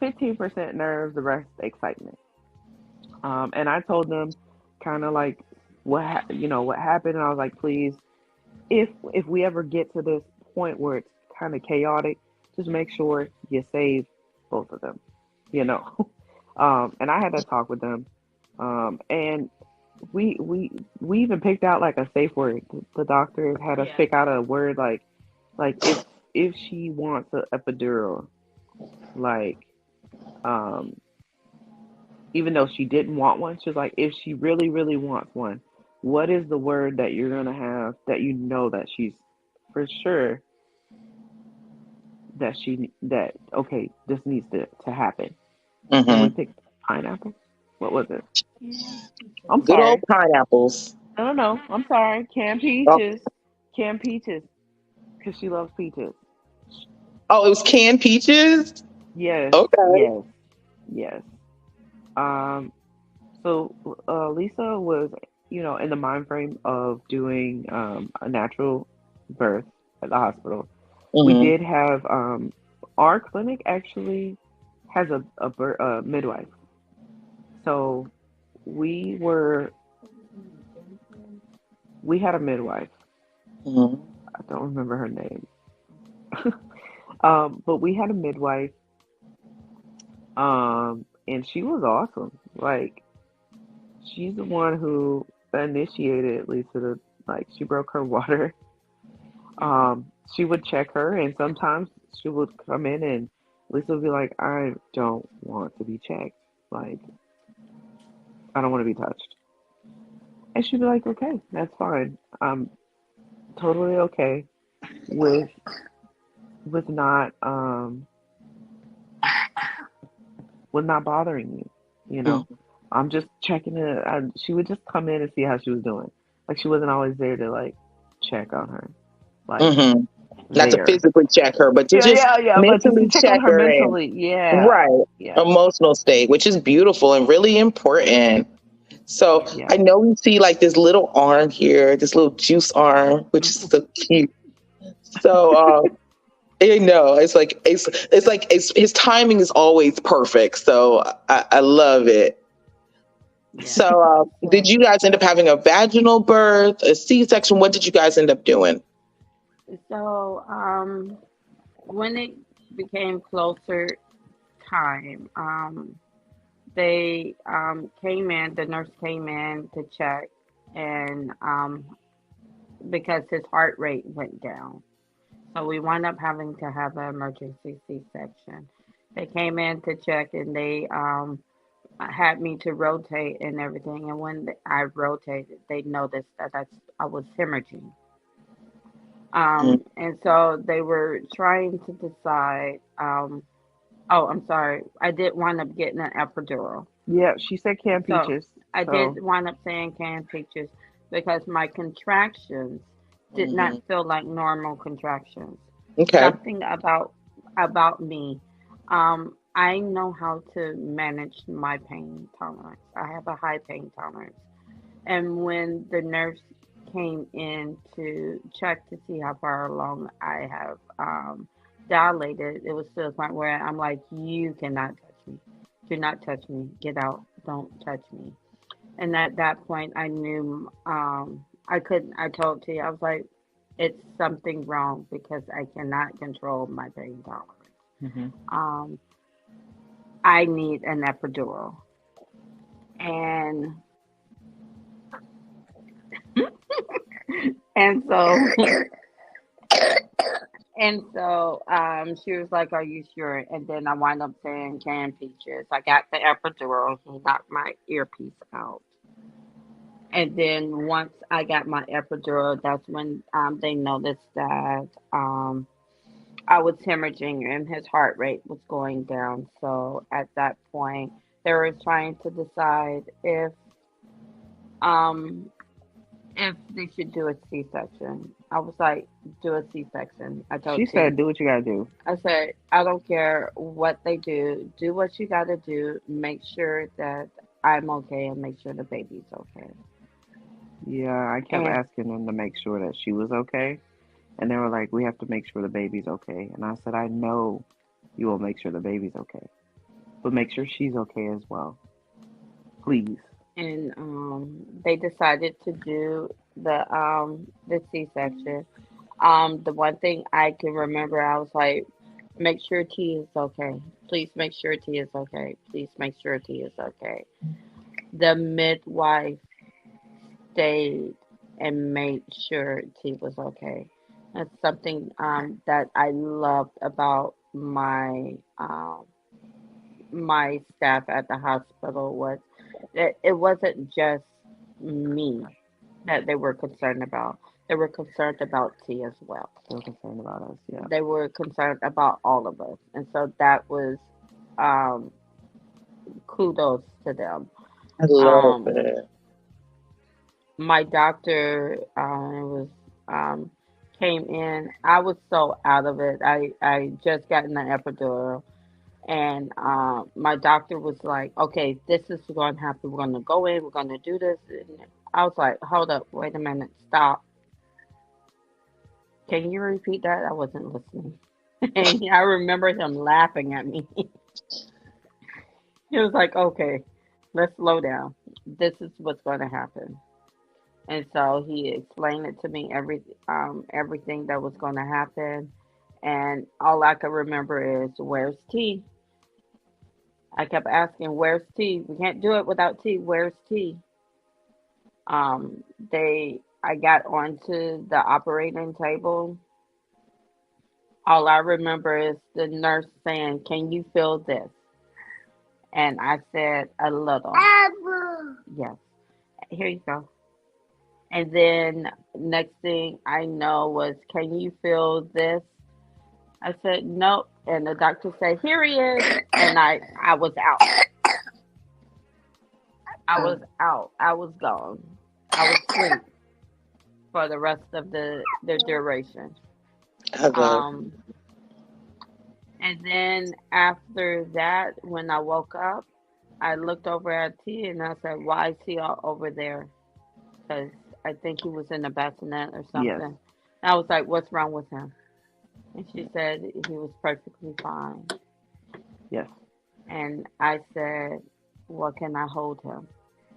15% nerves, the rest excitement. And I told them kind of like what happened, and I was like, please, if we ever get to this point where it's kind of chaotic, just make sure you save both of them, you know. And I had that talk with them, and we we we even picked out like a safe word. The doctor had us pick out a word like if she wants a epidural, like um even though she didn't want one, she was like, if she really, really wants one, what is the word that you're gonna have that you know that she's for sure that okay, this needs to happen. And we Hmm. picked pineapple. What was it? I'm Good old sorry. pineapples. No. I'm sorry. Canned Oh, peaches. Canned peaches. Because she loves peaches. oh, it was canned peaches. Yes. Okay. Yes. Yes. Um. So Lisa was, in the mind frame of doing a natural birth at the hospital. We Hmm. did have our clinic actually has a midwife. So we were we had a midwife. Hmm. I don't remember her name, but we had a midwife, and she was awesome. Like she's the one who initiated Lisa to like she broke her water. She would check her, and sometimes she would come in, and Lisa would be like, "I don't want to be checked. Like, I don't want to be touched." And she'd be like, "Okay, that's fine. I'm totally okay with not with not bothering you. You know, I'm just checking it." She would just come in and see how she was doing. Like, she wasn't always there to like check on her, like Hmm. Not to there. physically check her, but to Yeah, just yeah, yeah. But just to mentally check on check her her in. mentally. Yeah, Right. yeah, Emotional state, which is beautiful and really important. So yeah. I know we see like this little arm here, this little juice arm, which is so cute. So I know it's like his timing is always perfect. So I love it. Yeah. So did you guys end up having a vaginal birth, a C-section? What did you guys end up doing? So, when it became closer time, they came in. The nurse came in to check, and because his heart rate went down, so we wound up having to have an emergency C-section. They came in to check, and they had me to rotate and everything. And when I rotated, they noticed that I was hemorrhaging. Mm. And so they were trying to decide. Oh, I'm sorry. I did wind up getting an epidural. Yeah, she said canned So peaches. I So did wind up saying canned peaches because my contractions did not Mhm. feel like normal contractions. Okay. Something about me. I know how to manage my pain tolerance. I have a high pain tolerance. And when the nurse came in to check to see how far along I have dilated, it was to the point where I'm like, you cannot touch me. Do not touch me. Get out. Don't touch me. And at that point, I knew I couldn't. I told T, I was like, it's something wrong because I cannot control my pain tolerance. hmm Um, I need an epidural. And and so she was like, "Are you sure?" And then I wind up saying canned peaches. I got the epidural. He knocked my earpiece out. And then once I got my epidural, that's when they noticed that I was hemorrhaging and his heart rate was going down. So at that point, they were trying to decide um, if they should do a C-section. I was like, do a C-section. I she told T. said, "Do what you gotta do." I said, I don't care what they do. Do what you got to do. Make sure that I'm okay and make sure the baby's okay. Yeah, I kept And asking them to make sure that she was okay. And they were like, we have to make sure the baby's okay. And I said, I know you will make sure the baby's okay, but make sure she's okay as well. Please. they decided to do the C-section. The one thing I can remember, I was like, make sure T is okay. Please make sure T is okay. Please make sure T is okay. The midwife stayed and made sure T was okay. That's something that I loved about my staff at the hospital was that it wasn't just me that they were concerned about. They were concerned about T as well. They were concerned about us. Yeah. They were concerned about all of us, and so that was um, kudos to them. I love Um, it. my doctor was um, came in. I was so out of it. I just gotten the epidural, and my doctor was like, "Okay, this is going to happen. We're going to go in. We're going to do this." And I was like, "Hold up, wait a minute, stop. Can you repeat that?" I wasn't listening. And I remember him laughing at me. He was like, "Okay, let's slow down. This is what's going to happen." And so he explained it to me everything that was going to happen. And all I could remember is, "Where's T?" I kept asking, "Where's T? We can't do it without T. Where's T?" I got onto the operating table. All I remember is the nurse saying, "Can you feel this?" And I said, "A little." Yes. Here you go. And then next thing I know was, "Can you feel this?" I said, "Nope." And the doctor said, "Here he is." And I was out. I was out. I was gone. I was asleep for the rest of the duration. I love Um, and then after that, when I woke up, I looked over at T and I said, "Why is he all over there?" Because I think he was in the bassinet or Yes. something. I was like, "What's wrong with him?" And she said he was perfectly fine. Yes. And I said, "Well, can I hold him?"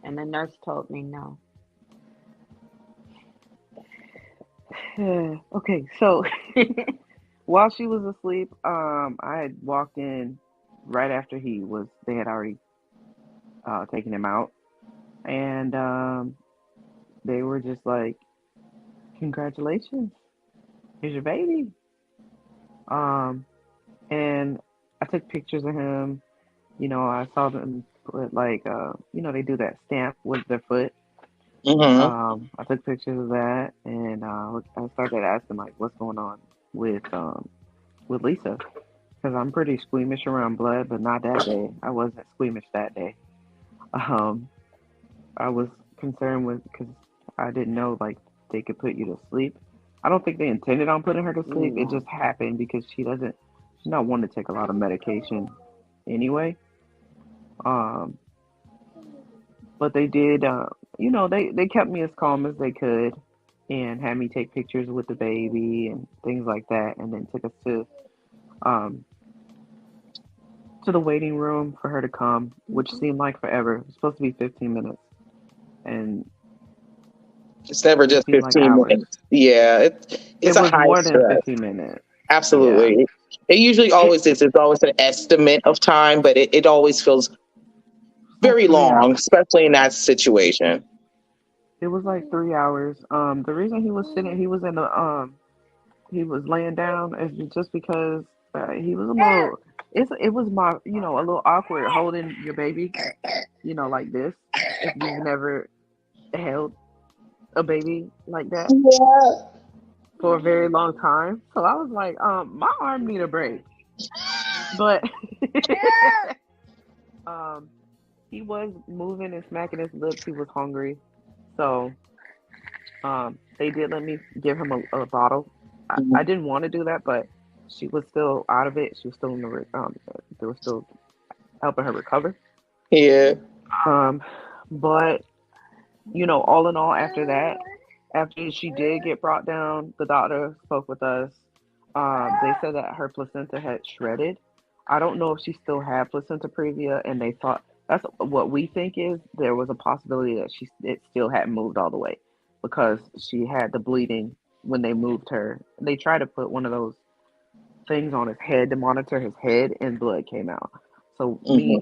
And the nurse told me no. Okay. So while she was asleep, I had walked in right after they had already taken him out, and they were just like, "Congratulations, here's your baby." Um, and I took pictures of him. I saw them put like, they do that stamp with their foot. it. Hmm. I took pictures of that, and I started asking like, "What's going on with Lisa?" Because I'm pretty squeamish around blood, but not that day. I wasn't squeamish that day. Um, I was concerned with because I didn't know like they could put you to sleep. I don't think they intended on putting her to sleep. It No. just happened because she's not one to take a lot of medication anyway. Um, but they did, they kept me as calm as they could and had me take pictures with the baby and things like that, and then took us um to the waiting room for her to come, which Hmm. seemed like forever. It was supposed to be 15 minutes, and It's never it just seemed like 15 hours. minutes. Yeah, it's It a was high more than stress. 15 minutes. Yeah. Absolutely. It usually It, always is. It's always an estimate of time, but it always feels like very three long, hours. especially in that situation. It was like 3 hours. The reason he was laying down is just because he was a little. It was a little awkward holding your baby, like this. If you've never held a baby like that Yeah. for a very long time, so I was like, my arm need a break. But um, he was moving and smacking his lips. He was hungry, so they did let me give him a bottle. I didn't want to do that, but she was still out of it. She was still in they were still helping her recover. Yeah. Um, but all in all, after that, after she did get brought down, the doctor spoke with us. They said that her placenta had shredded. I don't know if she still had placenta previa, and they thought that's what we think is there was a possibility that it still hadn't moved all the way because she had the bleeding when they moved her. They tried to put one of those things on his head to monitor his head, and blood came out. So Hmm.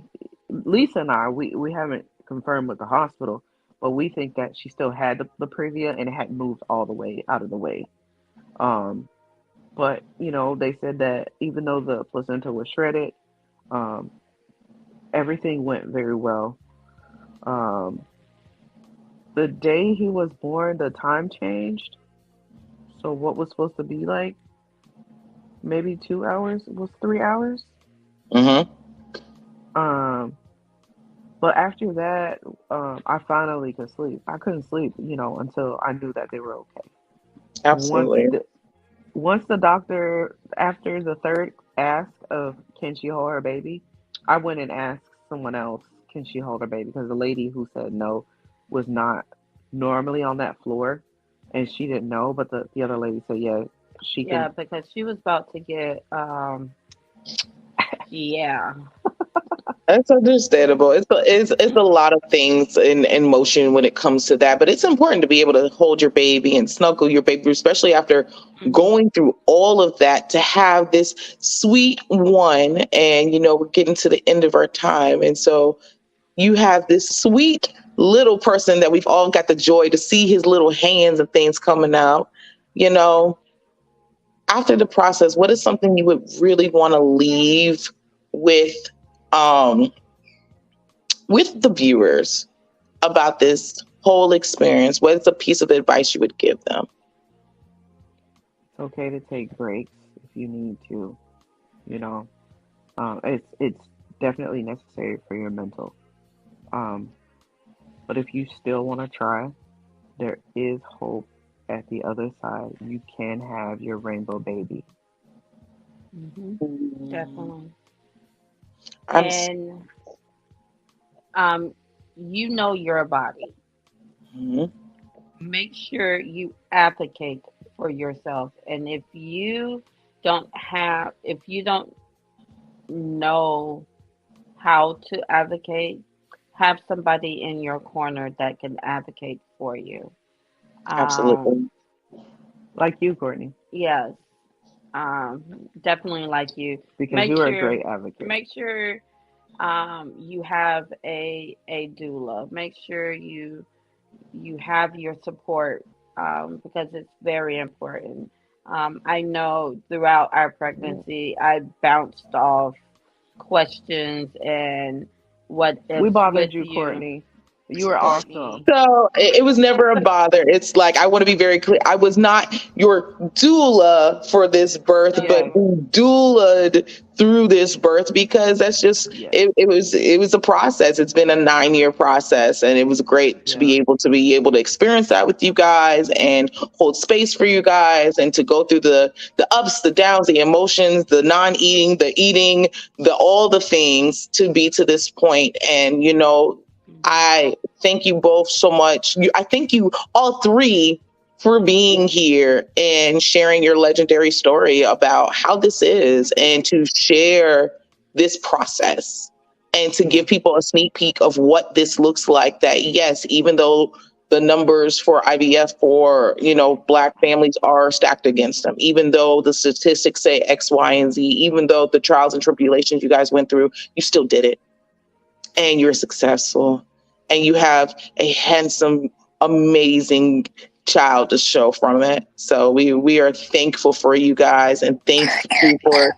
Lisa and we haven't confirmed with the hospital, but we think that she still had the previa and it hadn't moved all the way out of the way. Um, but they said that even though the placenta was shredded, um, everything went very well. Um, the day he was born, the time changed. So what was supposed to be like maybe 2 hours was 3 hours. Hmm. Um, but after that, I finally could sleep. I couldn't sleep, until I knew that they were okay. Once Absolutely. the once the doctor, after the third ask of can she hold her baby, I went and asked someone else, can she hold her baby? Because the lady who said no was not normally on that floor, and she didn't know. But the other lady said, yeah, she Yeah, can. because she was about to get yeah. That's understandable. It's a lot of things in motion when it comes to that, but it's important to be able to hold your baby and snuggle your baby, especially after Hmm. going through all of that, to have this sweet one. And we're getting to the end of our time, and so you have this sweet little person that we've all got the joy to see his little hands and things coming out. You know, After the process, what is something you would really want to leave with? Um, with the viewers about this whole experience? What is a piece of advice you would give them? It's okay to take breaks if you need to. You know, it's definitely necessary for your mental. Um, but if you still want to try, there is hope at the other side. You can have your rainbow baby. Hmm. Mm, Definitely. I'm. And um, you know your body. Mhm. Make sure you advocate for yourself. And if you don't know how to advocate, have somebody in your corner that can advocate for you. Um, Absolutely. Like you, Courtney, yes, definitely like you. because Make you are a sure, great advocate. make sure you have a doula. Make sure you have your support because it's very important. I know throughout our Yeah. pregnancy, I bounced off questions and what We ifs with bothered you, you, Courtney. You were awesome. Courtney. So it was never a bother. It's like, I want to be very clear. I was not your doula for this birth, but Yes, doulaed through this birth, because that's just yes, it was a process. It's been a 9-year process, and it was great to yeah, be able to experience that with you guys and hold space for you guys, and to go through the ups, the downs, the emotions, the non-eating, the eating, the all the things to be to this point. And Hmm. I thank you both so much. I thank you all three for being here and sharing your legendary story about how this is, and to share this process, and to yeah, give people a sneak peek of what this looks like. That, yes, even though the numbers for IVF for Black families are stacked against them, even though the statistics say X, Y, and Z, even though the trials and tribulations you guys went through, you still did it, and you're successful, and you have a handsome, amazing child to show from it. So we are thankful for you guys, and thank you for,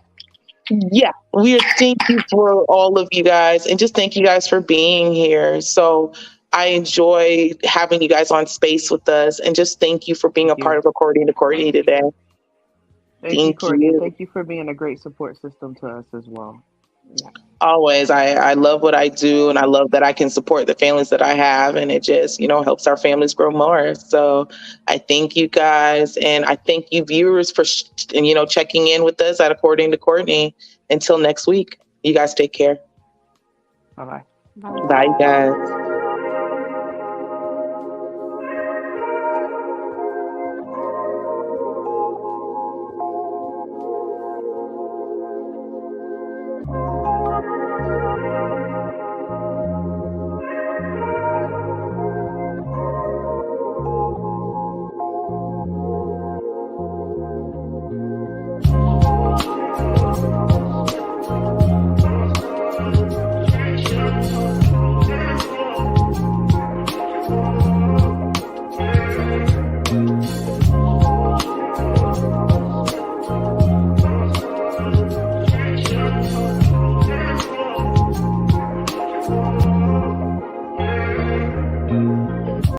yeah, we are thank you for all of you guys, and just thank you guys for being here. So I enjoy having you guys on space with us, and just thank you for being thank a part you. of According to Courtney Thank today. you. Thank you, Thank Courtney, and you. thank you for being a great support system to us as well. Yeah. Always. I love what I do, and I love that I can support the families that I have, and it just, helps our families grow more. So I thank you guys, and I thank you viewers for, and, checking in with us at According to Courtney. Until next week, you guys take care. Bye bye. Bye. Bye, guys.